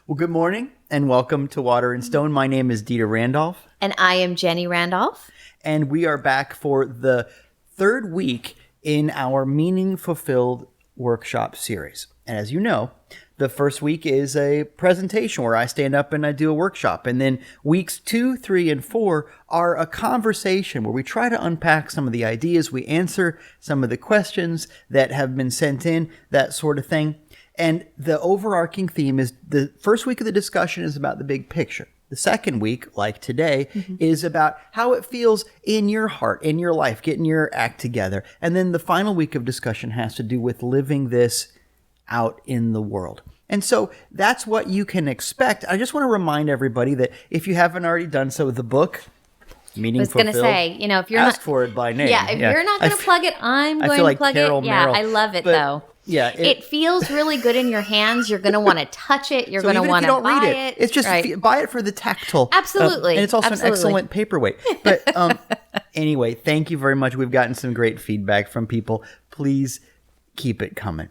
Well, good morning and welcome to Water and Stone. My name is Dieter Randolph. And I am Jenny Randolph. And we are back for the third week in our Meaningfulfilled workshop series. And as you know, the first week is a presentation where I stand up and I do a workshop. And then weeks 2, 3, and 4 are a conversation where we try to unpack some of the ideas. We answer some of the questions that have been sent in, that sort of thing. And the overarching theme is the first week of the discussion is about the big picture. The second week, like today, is about how it feels in your heart, in your life, getting your act together. And then the final week of discussion has to do with living this out in the world. And so that's what you can expect. I just want to remind everybody that if you haven't already done so, the book, Meaningfullfilled. I was going to say, if you're ask for it by name. Yeah, if you're not going to plug it, I'm going to plug it. Yeah, I love it though. Yeah, it feels really good in your hands. You're going to want to touch it. You're going to want to buy it. It's just buy it for the tactile. Absolutely. And it's also an excellent paperweight. But anyway, thank you very much. We've gotten some great feedback from people. Please keep it coming.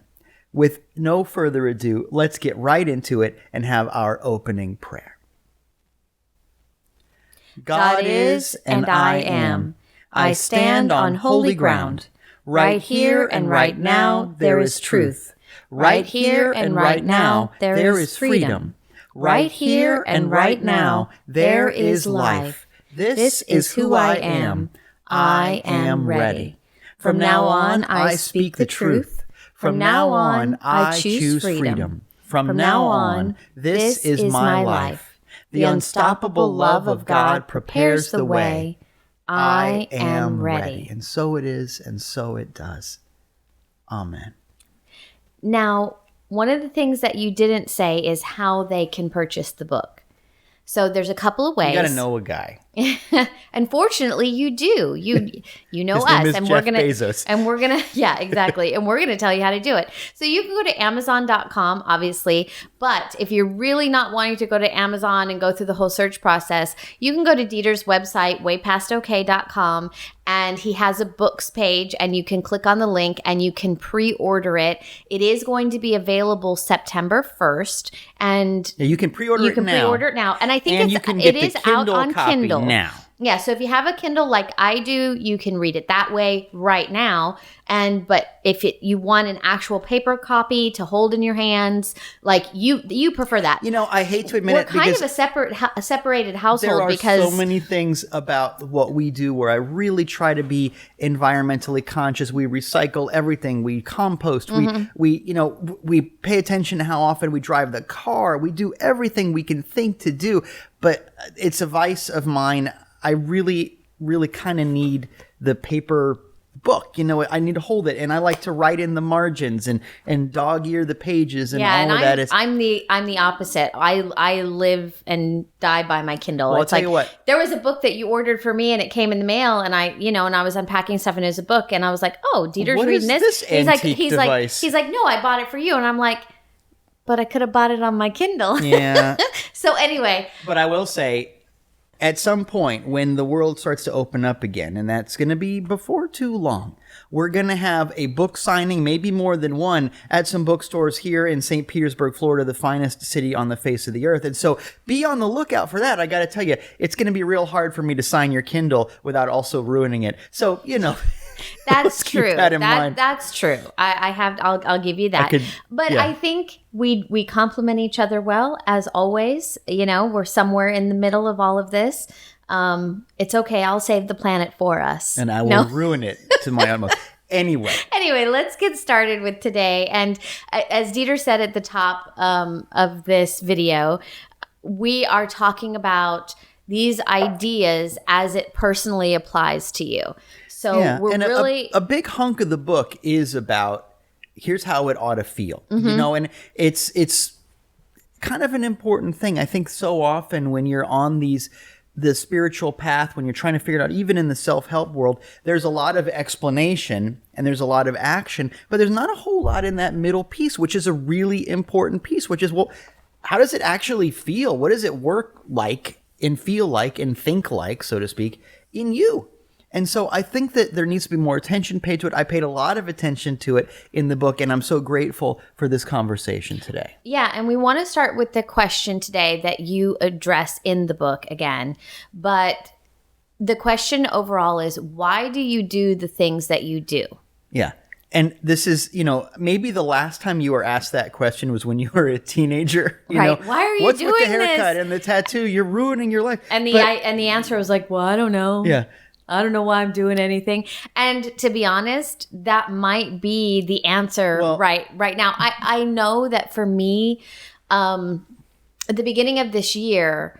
With no further ado, let's get right into it and have our opening prayer. God is and I am. I stand on holy ground. Right here and right now, there is truth. Right here and right now, there is freedom. Right here and right now, there is life. This is who I am. I am ready. From now on, I speak the truth. From now on, I choose freedom. From now on, this is my life. The unstoppable love of God prepares the way. I am ready. And so it is, and so it does. Amen. Now, one of the things that you didn't say is how they can purchase the book. So there's a couple of ways. You got to know a guy. Unfortunately, you do. You know His us, name is and Jeff we're gonna Bezos. and we're gonna exactly, and we're gonna tell you how to do it. So you can go to Amazon.com, obviously, but if you're really not wanting to go to Amazon and go through the whole search process, you can go to Dieter's website, waypastok.com, and he has a books page, and you can click on the link and you can pre-order it. It is going to be available September 1st, and you can pre-order it now. You can pre-order it now, and I think it is out on Kindle now. Yeah, so if you have a Kindle like I do, you can read it that way right now. But if you want an actual paper copy to hold in your hands, like you prefer that. I hate to admit We're it kind because of a separated household. There are because so many things about what we do where I really try to be environmentally conscious. We recycle everything. We compost. We pay attention to how often we drive the car. We do everything we can think to do. But it's a vice of mine. I really, really kind of need the paper book. I need to hold it, and I like to write in the margins and dog-ear the pages and all of that. I'm the opposite. I live and die by my Kindle. Well, I'll tell you what. There was a book that you ordered for me, and it came in the mail, and I was unpacking stuff, and it was a book, and I was like, oh, Dieter's reading this. He's like, no, I bought it for you, and I'm like, but I could have bought it on my Kindle. Yeah. So anyway, but I will say, at some point, when the world starts to open up again, and that's going to be before too long, we're going to have a book signing, maybe more than one, at some bookstores here in St. Petersburg, Florida, the finest city on the face of the earth. And so be on the lookout for that. I got to tell you, it's going to be real hard for me to sign your Kindle without also ruining it. So, That's true. Keep that in mind. That's true. I'll give you that. I think we complement each other well, as always. We're somewhere in the middle of all of this. It's okay. I'll save the planet for us. And I will ruin it to my utmost. Anyway, let's get started with today. And as Dieter said at the top of this video, we are talking about these ideas as it personally applies to you. So we're really a big hunk of the book is about here's how it ought to feel, and it's kind of an important thing. I think so often when you're on the spiritual path, when you're trying to figure it out, even in the self-help world, there's a lot of explanation and there's a lot of action, but there's not a whole lot in that middle piece, which is a really important piece, which is, well, how does it actually feel? What does it work like and feel like and think like, so to speak, in you? And so I think that there needs to be more attention paid to it. I paid a lot of attention to it in the book, and I'm so grateful for this conversation today. Yeah, and we want to start with the question today that you address in the book again. But the question overall is, why do you do the things that you do? Yeah. And this is, maybe the last time you were asked that question was when you were a teenager. Right. Why are you what's doing with the haircut this? and the tattoo? You're ruining your life. And the answer was like, well, I don't know. Yeah. I don't know why I'm doing anything. And to be honest, that might be the answer right now. I know that for me, at the beginning of this year,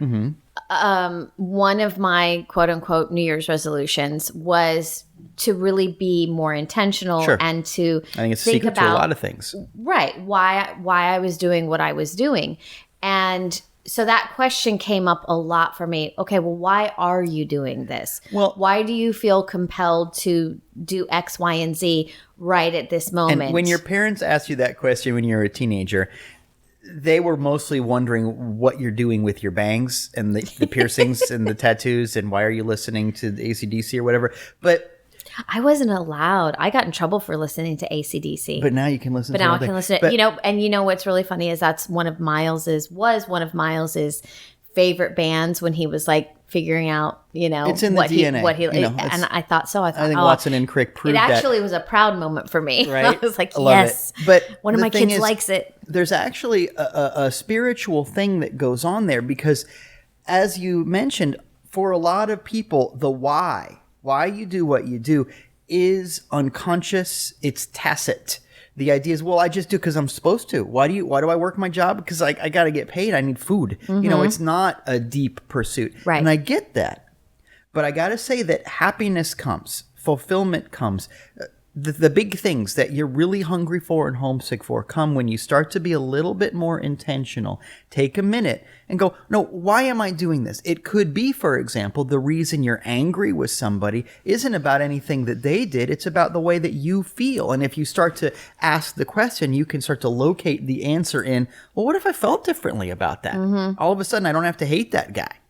one of my quote unquote New Year's resolutions was to really be more intentional and to I think it's think secret about to a lot of things. Right. Why I was doing what I was doing. And so that question came up a lot for me. Okay, well, why are you doing this? Well, why do you feel compelled to do X, Y, and Z right at this moment? And when your parents asked you that question when you were a teenager, they were mostly wondering what you're doing with your bangs and the piercings and the tattoos and why are you listening to the AC/DC or whatever. But I wasn't allowed. I got in trouble for listening to AC/DC. But now you can listen to it. But now I can listen to it. And what's really funny is that's one of Miles's favorite bands when he was like figuring out, it's in the DNA. And I thought so. I think Watson and Crick proved that. It actually was a proud moment for me. Right? I was like, yes. But one of my kids likes it. There's actually a spiritual thing that goes on there because, as you mentioned, for a lot of people, the why you do what you do is unconscious. It's tacit. The idea is, well, I just do because I'm supposed to. Why do I work my job? Because I got to get paid. I need food. It's not a deep pursuit. Right. And I get that. But I got to say that happiness comes, fulfillment comes. The big things that you're really hungry for and homesick for come when you start to be a little bit more intentional. Take a minute and go, no, why am I doing this? It could be, for example, the reason you're angry with somebody isn't about anything that they did. It's about the way that you feel. And if you start to ask the question, you can start to locate the answer in, well, what if I felt differently about that? All of a sudden, I don't have to hate that guy.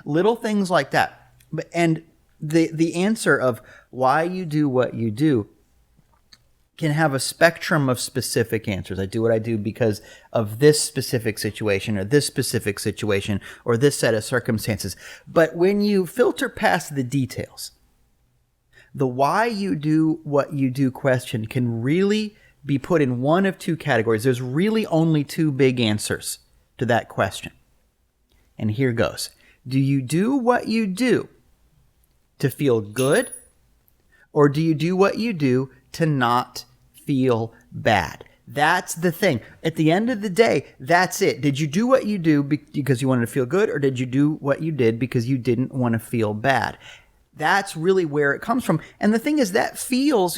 Little things like that. And the answer of why you do what you do can have a spectrum of specific answers. I do what I do because of this specific situation or this specific situation or this set of circumstances. But when you filter past the details, the why you do what you do question can really be put in one of two categories. There's really only two big answers to that question. And here goes. Do you do what you do to feel good, or do you do what you do to not feel bad? That's the thing. At the end of the day, that's it. Did you do what you do because you wanted to feel good, or did you do what you did because you didn't want to feel bad? That's really where it comes from. And the thing is, that feels,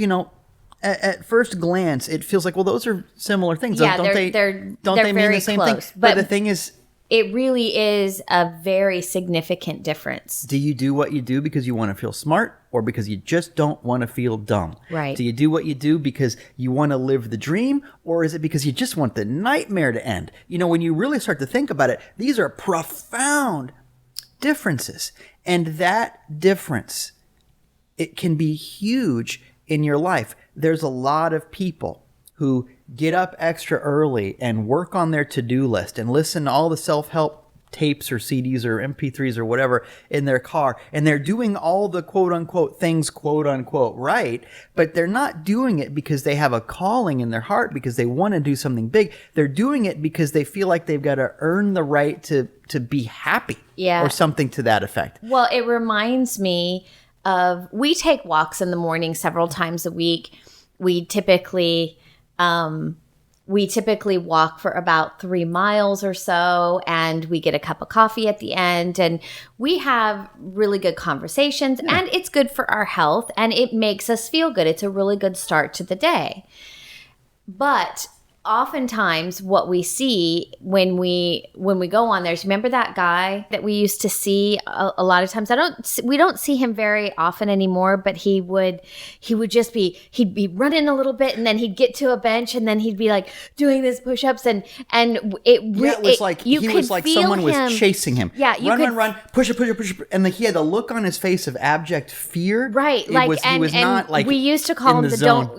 at first glance, it feels like, well, those are similar things. Yeah, don't they mean the same thing? But the thing is, it really is a very significant difference. Do you do what you do because you want to feel smart, or because you just don't want to feel dumb? Right. Do you do what you do because you want to live the dream, or is it because you just want the nightmare to end? When you really start to think about it, these are profound differences. And that difference, it can be huge in your life. There's a lot of people who get up extra early and work on their to-do list and listen to all the self-help tapes or CDs or MP3s or whatever in their car. And they're doing all the quote-unquote things, quote-unquote, right. But they're not doing it because they have a calling in their heart, because they want to do something big. They're doing it because they feel like they've got to earn the right to be happy. Yeah. Or something to that effect. Well, it reminds me of, we take walks in the morning several times a week. We typically walk for about 3 miles or so, and we get a cup of coffee at the end, and we have really good conversations, and it's good for our health, and it makes us feel good. It's a really good start to the day. But oftentimes what we see when we go on there is, remember that guy that we used to see a lot of times? We don't see him very often anymore, but he would just be, he'd be running a little bit, and then he'd get to a bench, and then he'd be like doing this push-ups, and it was like he was like someone was chasing him. Yeah, run, push it, and he had the look on his face of abject fear. Right, He was not like we used to call him the zone.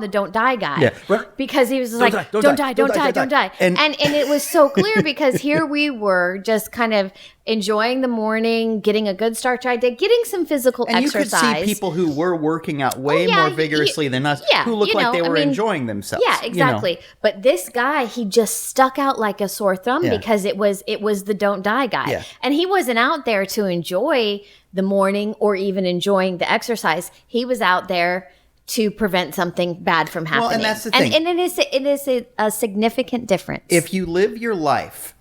don't die guy. Yeah, because he was like, don't die. And it was so clear because here we were just kind of enjoying the morning, getting a good start to our day, getting some physical exercise. And you could see people who were working out way more vigorously than us, who looked like they were enjoying themselves. Yeah, exactly. But this guy, he just stuck out like a sore thumb because it was the don't die guy. Yeah. And he wasn't out there to enjoy the morning or even enjoying the exercise. He was out there to prevent something bad from happening. Well, and that's the thing. And it is a significant difference. If you live your life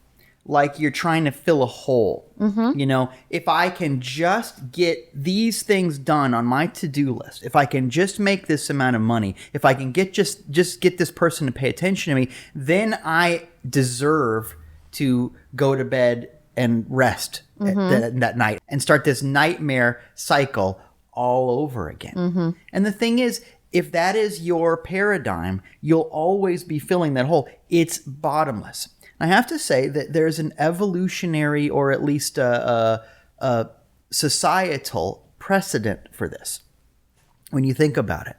like you're trying to fill a hole, if I can just get these things done on my to-do list, if I can just make this amount of money, if I can get just get this person to pay attention to me, then I deserve to go to bed and rest that night and start this nightmare cycle all over again. And the thing is, if that is your paradigm, you'll always be filling that hole. It's bottomless. I have to say that there's an evolutionary, or at least a societal precedent for this. When you think about it,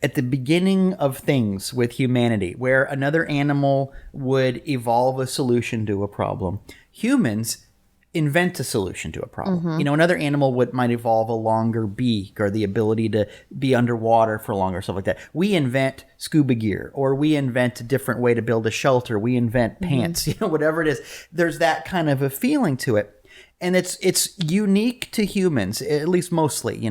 at the beginning of things with humanity, where another animal would evolve a solution to a problem, humans invent a solution to a problem. Another animal might evolve a longer beak or the ability to be underwater for longer, stuff like that. We invent scuba gear, or we invent a different way to build a shelter. We invent pants, whatever it is. There's that kind of a feeling to it. And it's unique to humans, at least mostly,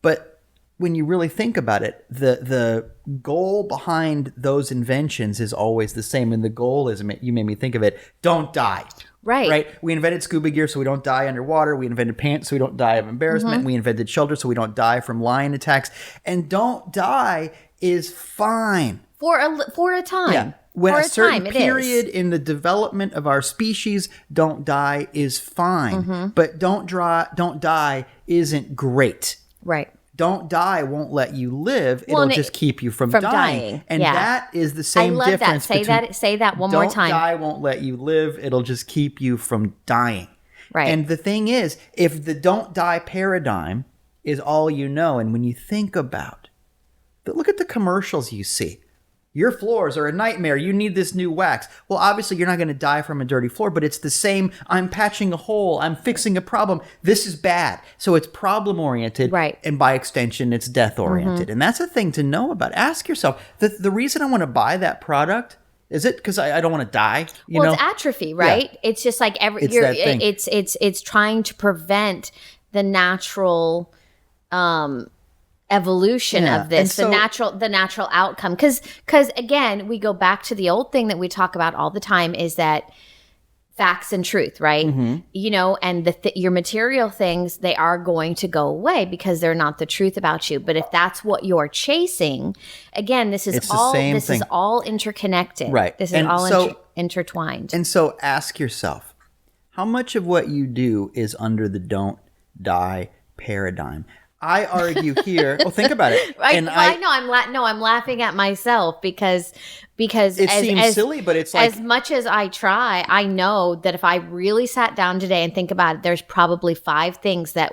But when you really think about it, the goal behind those inventions is always the same. And the goal is, you made me think of it, don't die. Right. We invented scuba gear so we don't die underwater. We invented pants so we don't die of embarrassment. We invented shelter so we don't die from lion attacks. And don't die is fine. For a time. Yeah. When a certain period in the development of our species, don't die is fine. But don't die isn't great. Right. Don't die won't let you live. It'll just keep you from dying. And that is the same difference. I love that. Say that one more time. Don't die won't let you live. It'll just keep you from dying. Right. And the thing is, if the don't die paradigm is all you know, and when you think about it, look at the commercials you see. Your floors are a nightmare. You need this new wax. Well, obviously, you're not going to die from a dirty floor, but it's the same. I'm patching a hole. I'm fixing a problem. This is bad. So it's problem-oriented. Right. And by extension, it's death-oriented. And that's a thing to know about. Ask yourself, the reason I want to buy that product, is it because I don't want to die? It's atrophy, right? Yeah. It's just like it's trying to prevent the natural evolution of this, the natural outcome. Because again, we go back to the old thing that we talk about all the time, is that facts and truth, right? And your material things, they are going to go away because they're not the truth about you. But if that's what you're chasing, again, this is all interconnected. Right. This is all intertwined. And so ask yourself, how much of what you do is under the don't die paradigm? I argue here. Well, think about it. I'm laughing at myself because it seems silly, but it's like, as much as I try, I know that if I really sat down today and think about it, there's probably 5 things that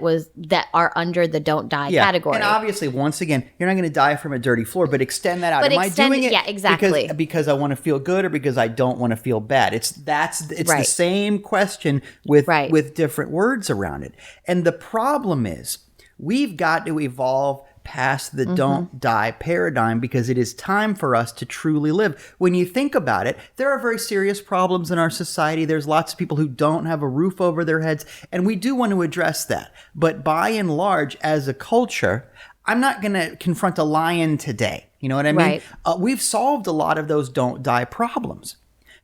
are under the don't die category. And obviously, once again, you're not going to die from a dirty floor, but extend that out. Am I doing it? Yeah, exactly. Because I want to feel good, or because I don't want to feel bad? It's the same question with different words around it. And the problem is, we've got to evolve past the don't die paradigm, because it is time for us to truly live. When you think about it, there are very serious problems in our society. There's lots of people who don't have a roof over their heads, and we do want to address that. But by and large, as a culture, I'm not going to confront a lion today. You know what I mean? Right. We've solved a lot of those don't die problems.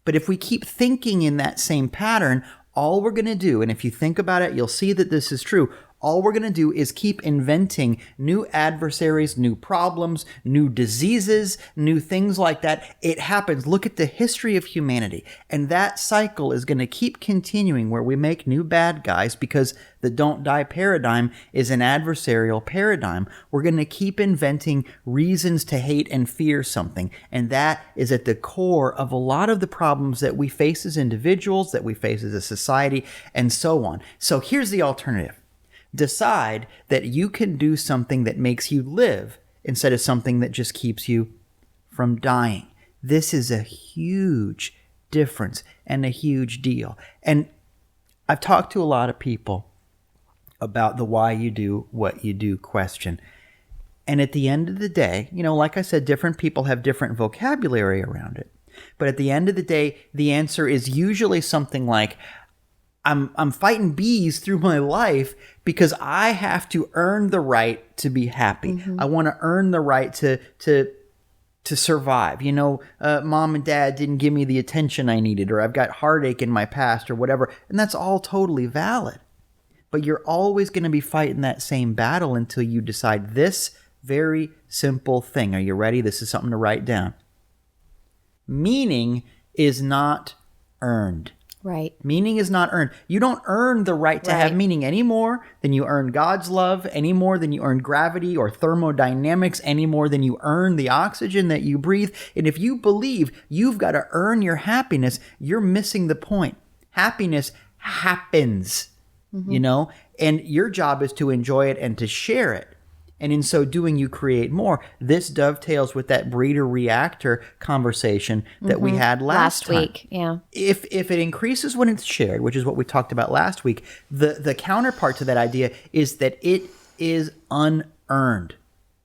But if we keep thinking in that same pattern, all we're going to do, and if you think about it, you'll see that this is true, all we're going to do is keep inventing new adversaries, new problems, new diseases, new things like that. It happens. Look at the history of humanity. And that cycle is going to keep continuing where we make new bad guys because the don't die paradigm is an adversarial paradigm. We're going to keep inventing reasons to hate and fear something. And that is at the core of a lot of the problems that we face as individuals, that we face as a society, and so on. So here's the alternative. Decide that you can do something that makes you live instead of something that just keeps you from dying. This is a huge difference and a huge deal. And I've talked to a lot of people about the why you do what you do question. And at the end of the day, like I said, different people have different vocabulary around it. But at the end of the day, the answer is usually something like, I'm fighting bees through my life because I have to earn the right to be happy. Mm-hmm. I want to earn the right to survive. Mom and dad didn't give me the attention I needed, or I've got heartache in my past or whatever. And that's all totally valid. But you're always going to be fighting that same battle until you decide this very simple thing. Are you ready? This is something to write down. Meaning is not earned. Right. Meaning is not earned. You don't earn the right to have meaning any more than you earn God's love, any more than you earn gravity or thermodynamics, any more than you earn the oxygen that you breathe. And if you believe you've got to earn your happiness, you're missing the point. Happiness happens, and your job is to enjoy it and to share it. And in so doing, you create more. This dovetails with that breeder-reactor conversation that we had last week. Yeah. If it increases when it's shared, which is what we talked about last week, the counterpart to that idea is that it is unearned.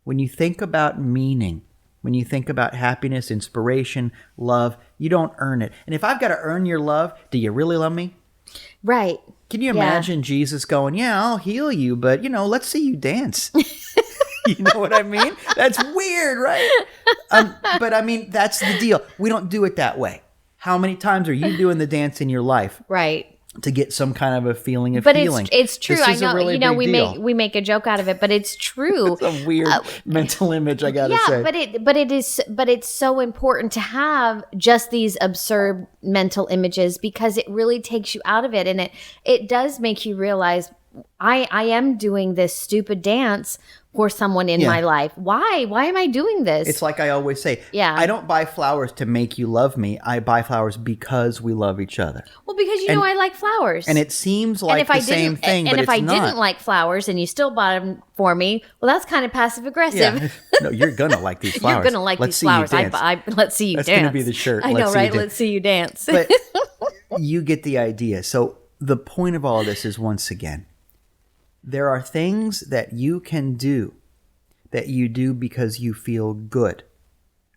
When you think about meaning, when you think about happiness, inspiration, love, you don't earn it. And if I've got to earn your love, do you really love me? Right. Can you imagine Jesus going, yeah, I'll heal you, but, let's see you dance. You know what I mean? That's weird, right? But I mean, that's the deal. We don't do it that way. How many times are you doing the dance in your life? Right. To get some kind of a feeling of but healing. It's true. This I is know. a really big deal. we make a joke out of it, but it's true. It's a weird mental image, I gotta say. But it's so important to have just these absurd mental images because it really takes you out of it, and it does make you realize I am doing this stupid dance for someone in my life. Why? Why am I doing this? It's like I always say, I don't buy flowers to make you love me. I buy flowers because we love each other. Well, because I like flowers. And it seems like the same thing, but it's not. And if I didn't like flowers and you still bought them for me, well, that's kind of passive aggressive. Yeah. No, you're going to like these flowers. You're going to like these flowers. Let's see you dance. That's going to be the shirt. I know, right? Let's see you dance. But you get the idea. So the point of all of this is, once again, there are things that you can do that you do because you feel good,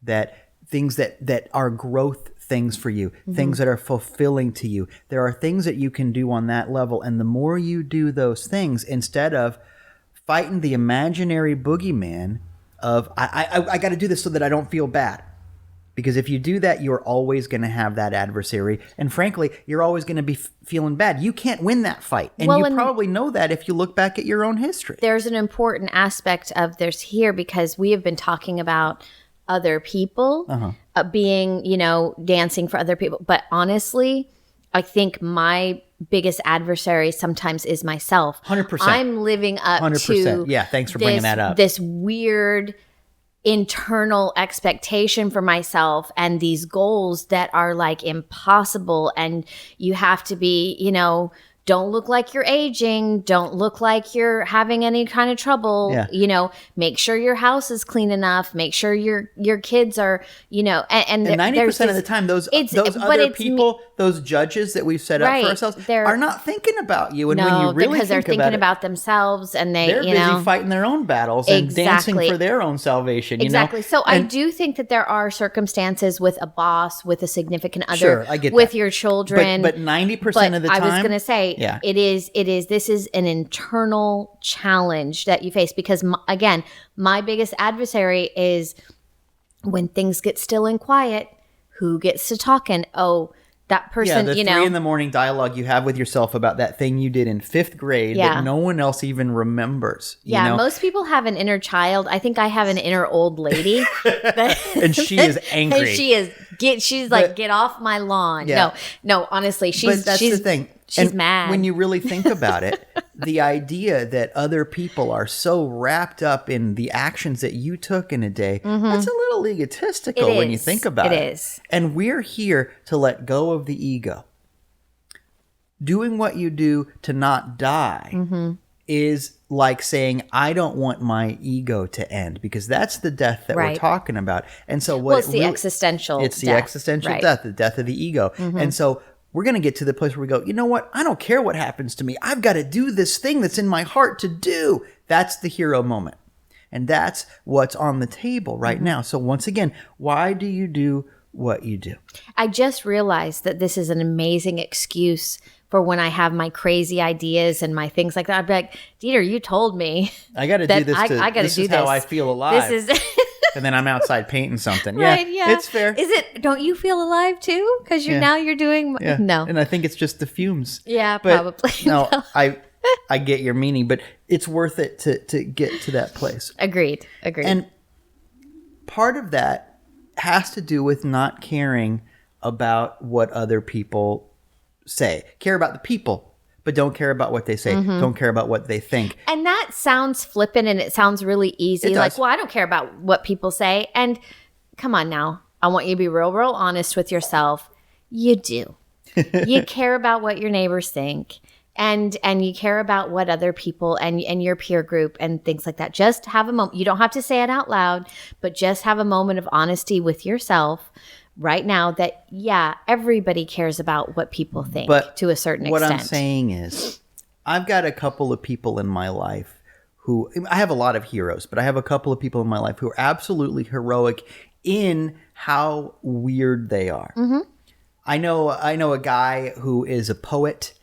that things that are growth things for you, things that are fulfilling to you. There are things that you can do on that level. And the more you do those things, instead of fighting the imaginary boogeyman of, I got to do this so that I don't feel bad. Because if you do that, you're always going to have that adversary. And frankly, you're always going to be feeling bad. You can't win that fight. And you probably know that if you look back at your own history. There's an important aspect of this here because we have been talking about other people being, dancing for other people. But honestly, I think my biggest adversary sometimes is myself. 100%. I'm living up 100%. Yeah, thanks for bringing that up. This weird internal expectation for myself and these goals that are like impossible, and you have to be, don't look like you're aging, don't look like you're having any kind of trouble, make sure your house is clean enough, make sure your kids are, and 90% of the time those other people, those judges that we've set up for ourselves are not thinking about you. And when you really because they're thinking about themselves, and they're busy fighting their own battles and dancing for their own salvation. Exactly. So I do think that there are circumstances with a boss, with a significant other, with your children. But 90% of the time, I was going to say, this is an internal challenge that you face because, again, my biggest adversary is when things get still and quiet, who gets to talking? Oh, that person, the 3 a.m. dialogue you have with yourself about that thing you did in 5th grade that no one else even remembers. You know? Most people have an inner child. I think I have an inner old lady. And she is angry. And she's like, get off my lawn. Yeah. No, honestly, But that's the thing. She's mad. When you really think about it, the idea that other people are so wrapped up in the actions that you took in a day, that's a little egotistical when you think about it. It is. And we're here to let go of the ego. Doing what you do to not die is like saying, I don't want my ego to end, because that's the death that we're talking about. And so it's the existential death. It's the existential death, the death of the ego. And so we're going to get to the place where we go, you know what? I don't care what happens to me. I've got to do this thing that's in my heart to do. That's the hero moment. And that's what's on the table right now. So once again, why do you do what you do? I just realized that this is an amazing excuse for when I have my crazy ideas and my things like that. I'd be like, Dieter, you told me I got to do this. This is how I feel alive. This is... And then I'm outside painting something. Right, yeah, it's fair. Is it? Don't you feel alive too? Because now you're doing no. And I think it's just the fumes. Yeah, but probably. No, I get your meaning, but it's worth it to get to that place. Agreed. And part of that has to do with not caring about what other people say. Care about the people, but don't care about what they say. Don't care about what they think. And that sounds flippant and it sounds really easy. Like, well, I don't care about what people say. And come on now. I want you to be real honest with yourself. You do. You care about what your neighbors think. And you care about what other people and your peer group and things like that. Just have a moment. You don't have to say it out loud, but just have a moment of honesty with yourself right now that, everybody cares about what people think to a certain extent. What I'm saying is, I've got a couple of people in my life who, I have a lot of heroes, but I have a couple of people in my life who are absolutely heroic in how weird they are. I know a guy who is a poet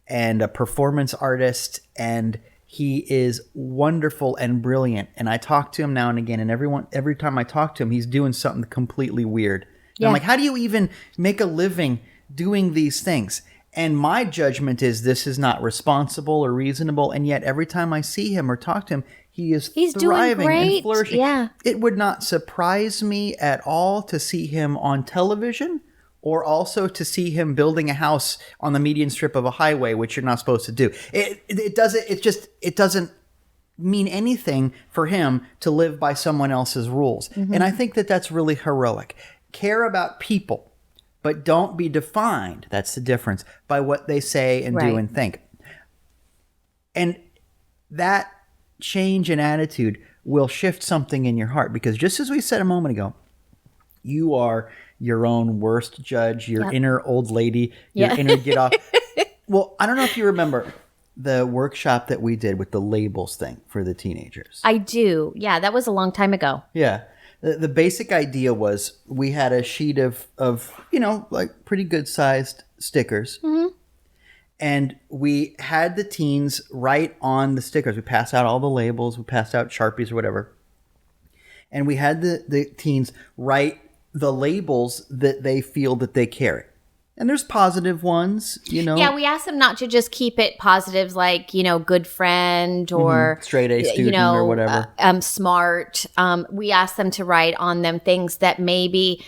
and a performance artist, and he is wonderful and brilliant. And I talk to him now and again, and every time I talk to him, he's doing something completely weird. I'm like, how do you even make a living doing these things? And my judgment is this is not responsible or reasonable. And yet every time I see him or talk to him, he's thriving and flourishing. Yeah. It would not surprise me at all to see him on television, or also to see him building a house on the median strip of a highway, which you're not supposed to do. It doesn't mean anything for him to live by someone else's rules. And I think that that's really heroic. Care about people, but don't be defined, that's the difference, by what they say and do and think. And that change in attitude will shift something in your heart, because just as we said a moment ago, you are your own worst judge, your inner old lady, your inner get off. Well, I don't know if you remember the workshop that we did with the labels thing for the teenagers. I do. Yeah, that was a long time ago. Yeah. The basic idea was we had a sheet of like pretty good sized stickers. And we had the teens write on the stickers. We passed out all the labels. We passed out Sharpies or whatever. And we had the teens write the labels that they feel that they carry. And there's positive ones, Yeah, we asked them not to just keep it positives like, good friend or straight A student or whatever. Smart. We asked them to write on them things that maybe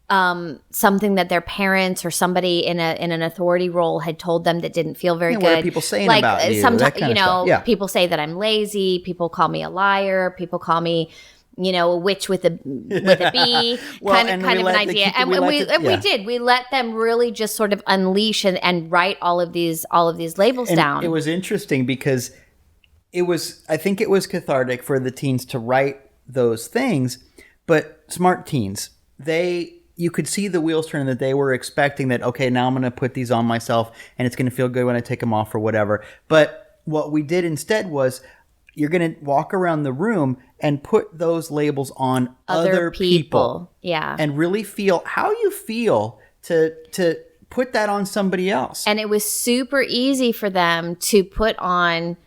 something that their parents or somebody in an authority role had told them that didn't feel very good. What are people saying about you? That kind of stuff. Yeah. People say that I'm lazy. People call me a liar. People call me a witch with a B, kind of an idea. We let them really just sort of unleash and write all of these labels down. It was interesting because I think it was cathartic for the teens to write those things, but smart teens, you could see the wheels turning, that they were expecting that, okay, now I'm going to put these on myself and it's going to feel good when I take them off or whatever. But what we did instead was, you're going to walk around the room and put those labels on other people. Yeah. And really feel how you feel to put that on somebody else. And it was super easy for them to put on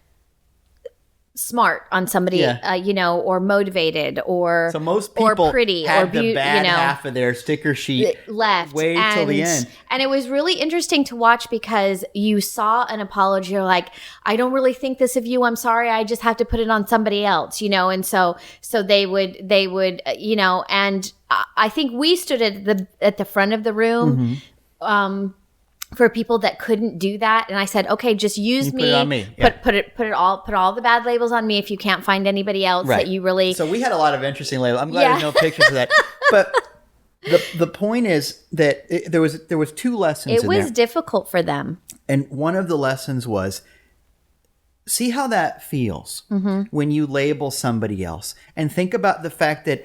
smart on somebody, or motivated, or so most people or pretty, had or the bad half of their sticker sheet left way till the end. And it was really interesting to watch because you saw an apology. You're like, I don't really think this of you. I'm sorry. I just have to put it on somebody else, And so they would, and I think we stood at the front of the room, for people that couldn't do that. And I said, okay, just use me. Put it on me. Yeah. Put all the bad labels on me if you can't find anybody else that you really. So we had a lot of interesting labels. I'm glad there's no pictures of that. But the point is that there was 2 lessons. It was difficult for them. And one of the lessons was, see how that feels when you label somebody else, and think about the fact that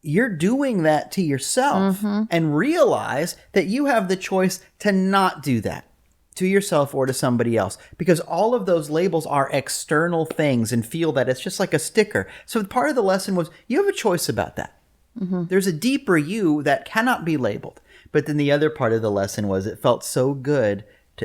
you're doing that to yourself, and realize that you have the choice to not do that to yourself or to somebody else, because all of those labels are external things and feel that it's just like a sticker. So part of the lesson was you have a choice about that. There's a deeper you that cannot be labeled. But then the other part of the lesson was it felt so good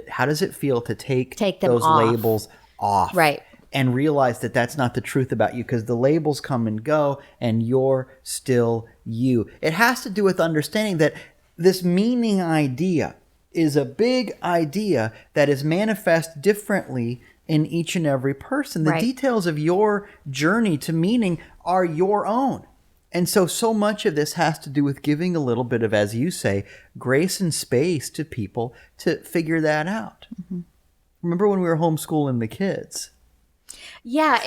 how does it feel to take those labels off? Right. And realize that that's not the truth about you, because the labels come and go and you're still you. It has to do with understanding that this meaning idea is a big idea that is manifest differently in each and every person. The details of your journey to meaning are your own. And so much of this has to do with giving a little bit of, as you say, grace and space to people to figure that out. Remember when we were homeschooling the kids? Yeah,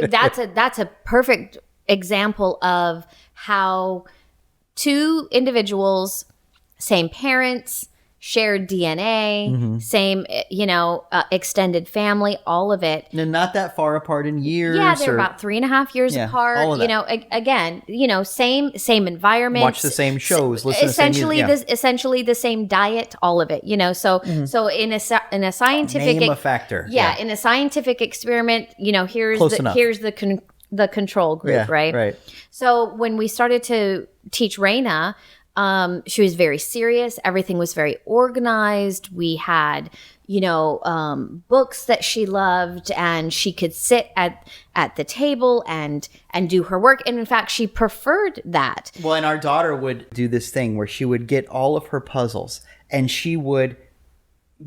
that's a perfect example of how 2 individuals, same parents, shared DNA, same, extended family, all of it. And not that far apart in years. Yeah, they're about 3.5 years apart. All of that. Again, same environment. Watch the same shows. Listen essentially, to the same music. Essentially the same diet. All of it. So in a scientific name a factor. Yeah, in a scientific experiment, here's the control group, right? Right. So when we started to teach Raina, she was very serious. Everything was very organized. We had, books that she loved, and she could sit at the table and do her work. And in fact, she preferred that. Well, and our daughter would do this thing where she would get all of her puzzles, and she would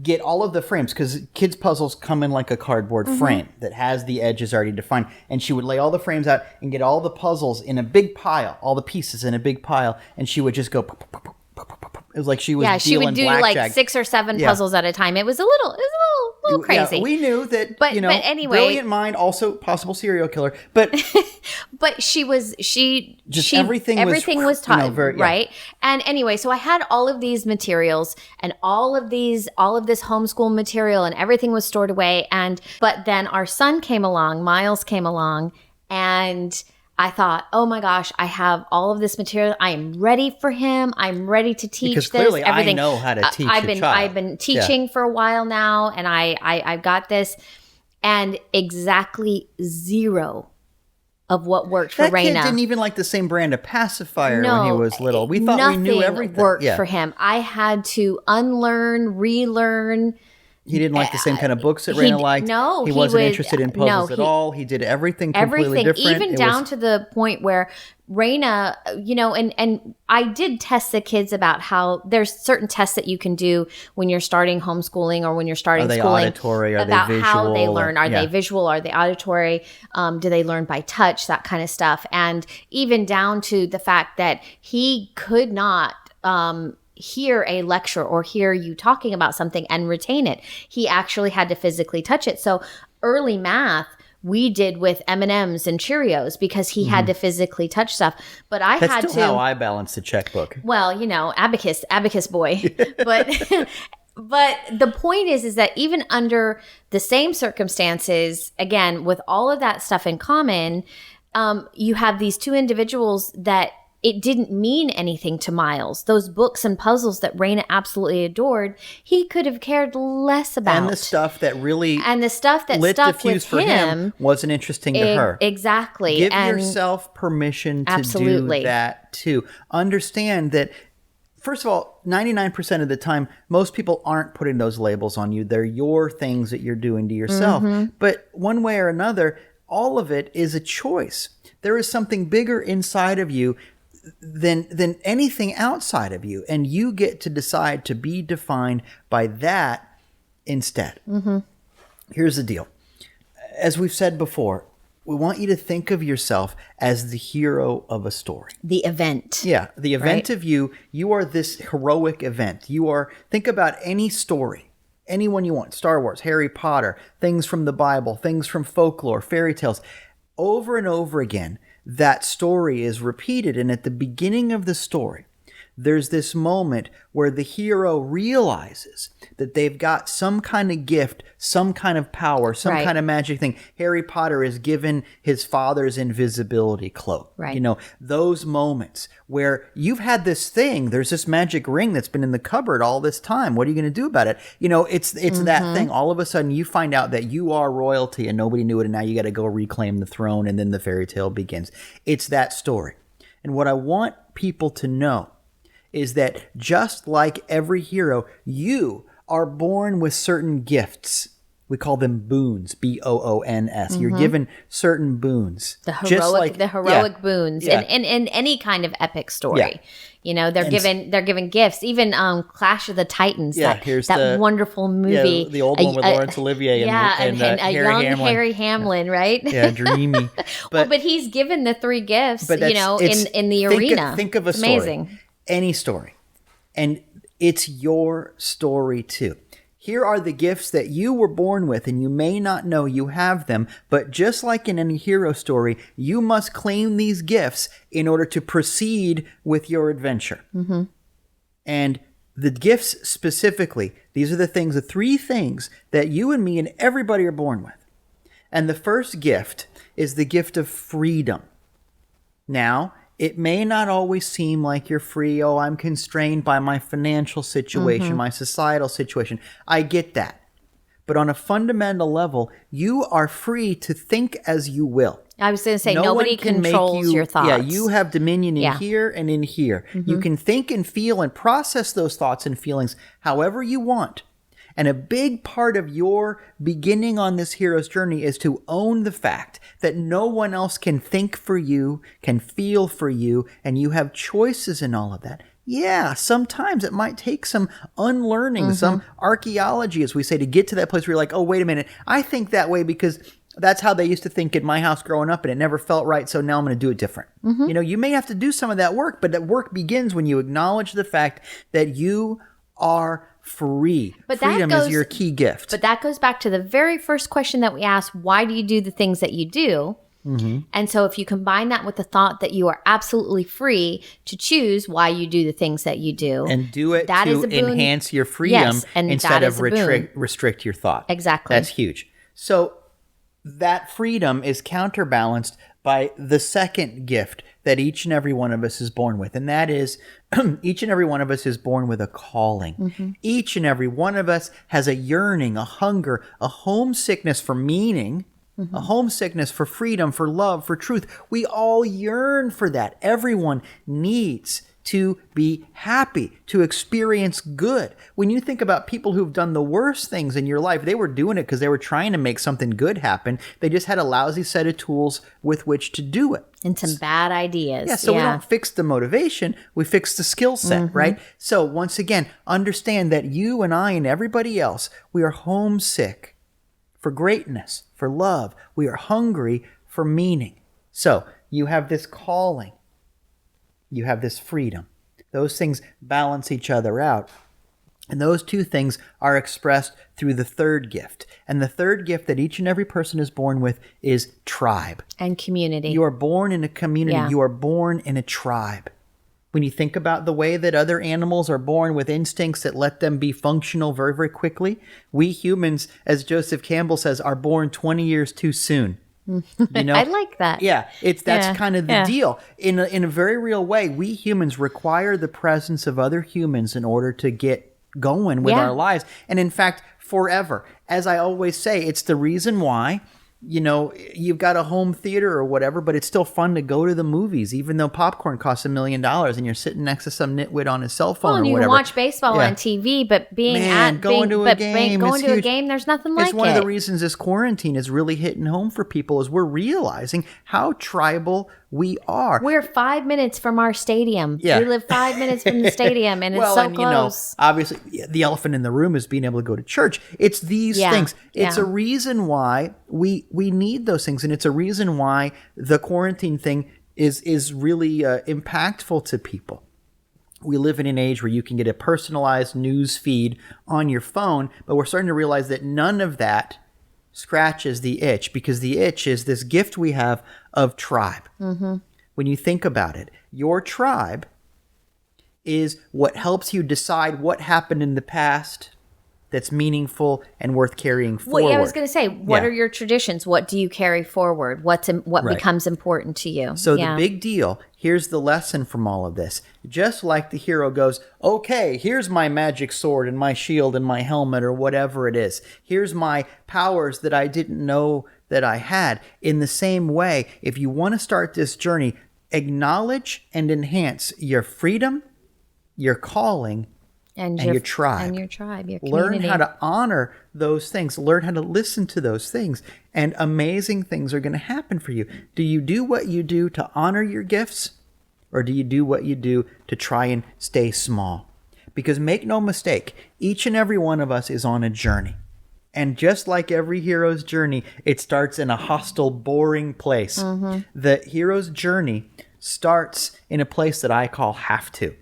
get all of the frames, because kids' puzzles come in like a cardboard frame that has the edges already defined. And she would lay all the frames out and get all the puzzles in a big pile, all the pieces in a big pile, and she would just go. It was like she was she would do blackjack. like 6 or 7 puzzles at a time. It was a little crazy. Yeah, we knew that, but anyway, brilliant mind, also possible serial killer. But everything was taught, right? And anyway, so I had all of these materials and all of this homeschool material, and everything was stored away. But then our son came along, Miles came along, and I thought, oh my gosh, I have all of this material. I am ready for him. I'm ready to teach because this. Clearly everything. I know how to teach I've been teaching for a while now, and I've got this. And exactly 0 of what worked for Raina. That kid didn't even like the same brand of pacifier when he was little. We thought we knew everything. Worked for him. I had to unlearn, relearn. He didn't like the same kind of books that Raina liked. No, he wasn't interested in puzzles at all. He did everything completely different. Even down to the point where Raina, and I did test the kids about how there's certain tests that you can do when you're starting homeschooling or when you're starting schooling. Are they auditory? Are about they visual? How they learn. Are they visual? Are they auditory? Do they learn by touch? That kind of stuff. And even down to the fact that he could not hear a lecture or hear you talking about something and retain it. He actually had to physically touch it. So early math we did with M&Ms and Cheerios because he had to physically touch stuff. But That's still how I balance the checkbook. Well, abacus boy. But but the point is that even under the same circumstances, again, with all of that stuff in common, you have these 2 individuals that it didn't mean anything to Miles. Those books and puzzles that Raina absolutely adored, he could have cared less about. And the stuff that really lit the fuse fuse for him wasn't interesting to her. Exactly. Give yourself permission to do that too. Understand that, first of all, 99% of the time, most people aren't putting those labels on you. They're your things that you're doing to yourself. But one way or another, all of it is a choice. There is something bigger inside of you than anything outside of you. And you get to decide to be defined by that instead. Here's the deal. As we've said before, we want you to think of yourself as the hero of a story. The event. Yeah, the event of you. You are this heroic event. Think about any story, anyone you want, Star Wars, Harry Potter, things from the Bible, things from folklore, fairy tales. Over and over again, that story is repeated. And at the beginning of the story, there's this moment where the hero realizes that they've got some kind of gift, some kind of power, some kind of magic thing. Harry Potter is given his father's invisibility cloak. Right. Those moments where you've had this thing, there's this magic ring that's been in the cupboard all this time. What are you going to do about it? It's that thing. All of a sudden you find out that you are royalty and nobody knew it, and now you got to go reclaim the throne, and then the fairy tale begins. It's that story. And what I want people to know is that just like every hero, you are born with certain gifts. We call them boons, B-O-O-N-S. You're given certain boons. The heroic boons in any kind of epic story. Yeah. They're given gifts. Even Clash of the Titans, that wonderful movie. Yeah, the old one with Laurence Olivier and a young Harry Hamlin, right? Yeah, dreamy. But he's given the three gifts, in the arena. Think of a story. Amazing. Any story. And it's your story too. Here are the gifts that you were born with, and you may not know you have them, but just like in any hero story, you must claim these gifts in order to proceed with your adventure. And the gifts specifically, these are the three things that you and me and everybody are born with. And the first gift is the gift of freedom. Now, it may not always seem like you're free. Oh, I'm constrained by my financial situation, my societal situation. I get that. But on a fundamental level, you are free to think as you will. I was going to say, nobody controls your thoughts. Yeah, you have dominion in here and in here. You can think and feel and process those thoughts and feelings however you want. And a big part of your beginning on this hero's journey is to own the fact that no one else can think for you, can feel for you, and you have choices in all of that. Yeah, sometimes it might take some unlearning, some archaeology, as we say, to get to that place where you're like, oh, wait a minute, I think that way because that's how they used to think in my house growing up, and it never felt right, so now I'm going to do it different. You may have to do some of that work, but that work begins when you acknowledge the fact that you are free. But freedom is your key gift. But that goes back to the very first question that we asked, why do you do the things that you do? And so if you combine that with the thought that you are absolutely free to choose why you do the things that you do. And do it to enhance your freedom instead of restrict your thought. Exactly. That's huge. So that freedom is counterbalanced by the second gift that each and every one of us is born with. And that is, each and every one of us is born with a calling. Each and every one of us has a yearning, a hunger, a homesickness for meaning, a homesickness for freedom, for love, for truth. We all yearn for that. Everyone needs to be happy, to experience good. When you think about people who've done the worst things in your life, they were doing it because they were trying to make something good happen. They just had a lousy set of tools with which to do it. And some bad ideas. Yeah, so we don't fix the motivation, we fix the skill set, right? So once again, understand that you and I and everybody else, we are homesick for greatness, for love. We are hungry for meaning. So you have this calling. You have this freedom. Those things balance each other out. And those two things are expressed through the third gift. And the third gift that each and every person is born with is tribe. And community. You are born in a community. Yeah. You are born in a tribe. When you think about the way that other animals are born with instincts that let them be functional very, very quickly, we humans, as Joseph Campbell says, are born 20 years too soon. I like that. Yeah, that's kind of the deal. In a very real way, we humans require the presence of other humans in order to get going with our lives. And in fact, forever. As I always say, it's the reason why you've got a home theater or whatever, but it's still fun to go to the movies, even though popcorn costs $1 million and you're sitting next to some nitwit on his cell phone and or you whatever. can watch baseball on TV, but going to a game, there's nothing like it. It's one of the reasons this quarantine is really hitting home for people is we're realizing how tribal we are. We're 5 minutes from our stadium. Yeah. We live 5 minutes from the stadium, and it's so close. Obviously, the elephant in the room is being able to go to church. It's these things. It's a reason why we need those things, and it's a reason why the quarantine thing is really impactful to people. We live in an age where you can get a personalized news feed on your phone, but we're starting to realize that none of that scratches the itch, because the itch is this gift we have of tribe. Mm-hmm. When you think about it, your tribe is what helps you decide what happened in the past that's meaningful and worth carrying forward. Well, I was going to say, what are your traditions? What do you carry forward? What becomes important to you? So the big deal, here's the lesson from all of this. Just like the hero goes, okay, here's my magic sword and my shield and my helmet or whatever it is. Here's my powers that I didn't know that I had. In the same way, if you want to start this journey, acknowledge and enhance your freedom, your calling, and your tribe. And your tribe, your Learn community. how to honor those things. Learn how to listen to those things. And amazing things are going to happen for you. Do you do what you do to honor your gifts? Or do you do what you do to try and stay small? Because make no mistake, each and every one of us is on a journey. And just like every hero's journey, it starts in a hostile, boring place. Mm-hmm. The hero's journey starts in a place that I call have to.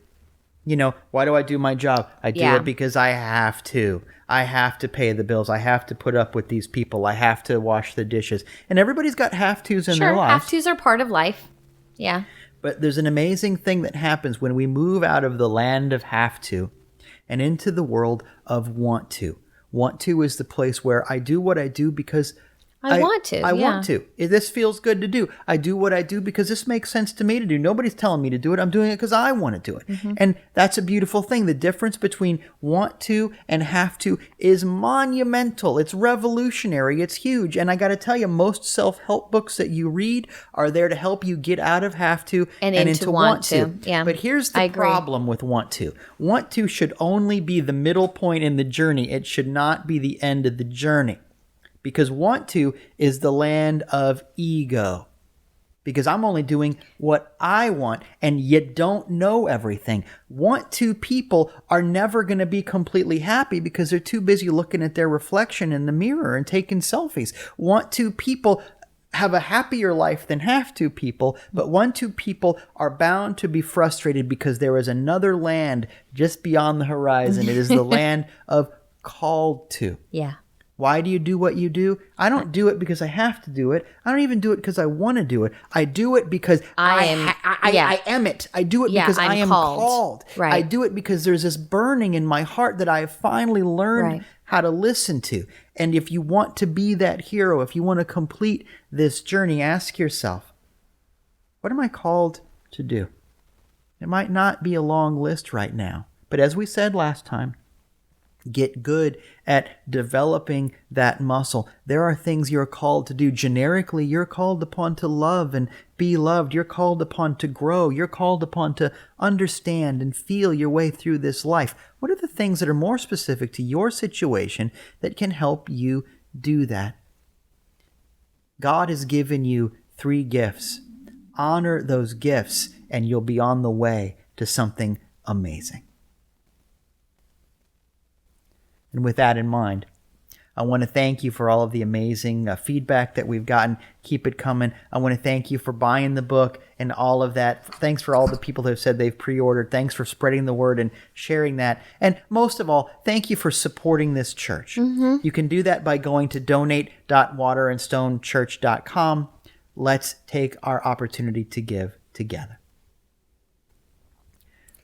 Why do I do my job? I do it because I have to. I have to pay the bills. I have to put up with these people. I have to wash the dishes. And everybody's got have-tos in their lives. Have-tos are part of life. Yeah. But there's an amazing thing that happens when we move out of the land of have to and into the world of want to. Want to is the place where I do what I do because I want to. I want to. This feels good to do. I do what I do because this makes sense to me to do. Nobody's telling me to do it. I'm doing it because I want to do it. Mm-hmm. And that's a beautiful thing. The difference between want to and have to is monumental. It's revolutionary. It's huge. And I got to tell you, most self-help books that you read are there to help you get out of have to and into want to. Yeah. But here's the problem with want to. Want to should only be the middle point in the journey. It should not be the end of the journey. Because want to is the land of ego. Because I'm only doing what I want, and you don't know everything. Want to people are never going to be completely happy because they're too busy looking at their reflection in the mirror and taking selfies. Want to people have a happier life than have to people, but want to people are bound to be frustrated because there is another land just beyond the horizon. It is the land of called to. Yeah. Why do you do what you do? I don't do it because I have to do it. I don't even do it because I want to do it. I do it because I am it. I do it because I am called. Right. I do it because there's this burning in my heart that I have finally learned how to listen to. And if you want to be that hero, if you want to complete this journey, ask yourself, what am I called to do? It might not be a long list right now, but as we said last time, get good at developing that muscle. There are things you're called to do. Generically, you're called upon to love and be loved. You're called upon to grow. You're called upon to understand and feel your way through this life. What are the things that are more specific to your situation that can help you do that? God has given you 3 gifts. Honor those gifts, and you'll be on the way to something amazing. And with that in mind, I want to thank you for all of the amazing feedback that we've gotten. Keep it coming. I want to thank you for buying the book and all of that. Thanks for all the people who have said they've pre-ordered. Thanks for spreading the word and sharing that. And most of all, thank you for supporting this church. Mm-hmm. You can do that by going to donate.waterandstonechurch.com. Let's take our opportunity to give together.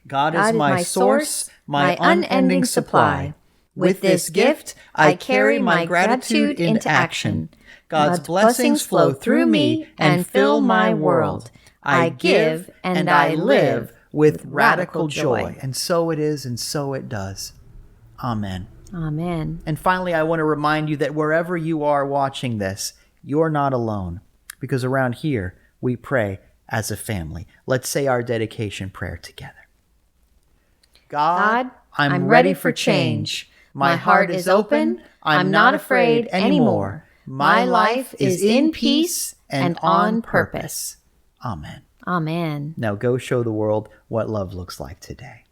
God is my source, my unending supply. With this gift, I carry my gratitude into action. God's blessings flow through me and fill my world. I give and I live with radical joy. And so it is, and so it does. Amen. Amen. And finally, I want to remind you that wherever you are watching this, you're not alone, because around here we pray as a family. Let's say our dedication prayer together. God, I'm ready for change. My heart is open. I'm not afraid anymore. My life is in peace and on purpose. Amen. Amen. Now go show the world what love looks like today.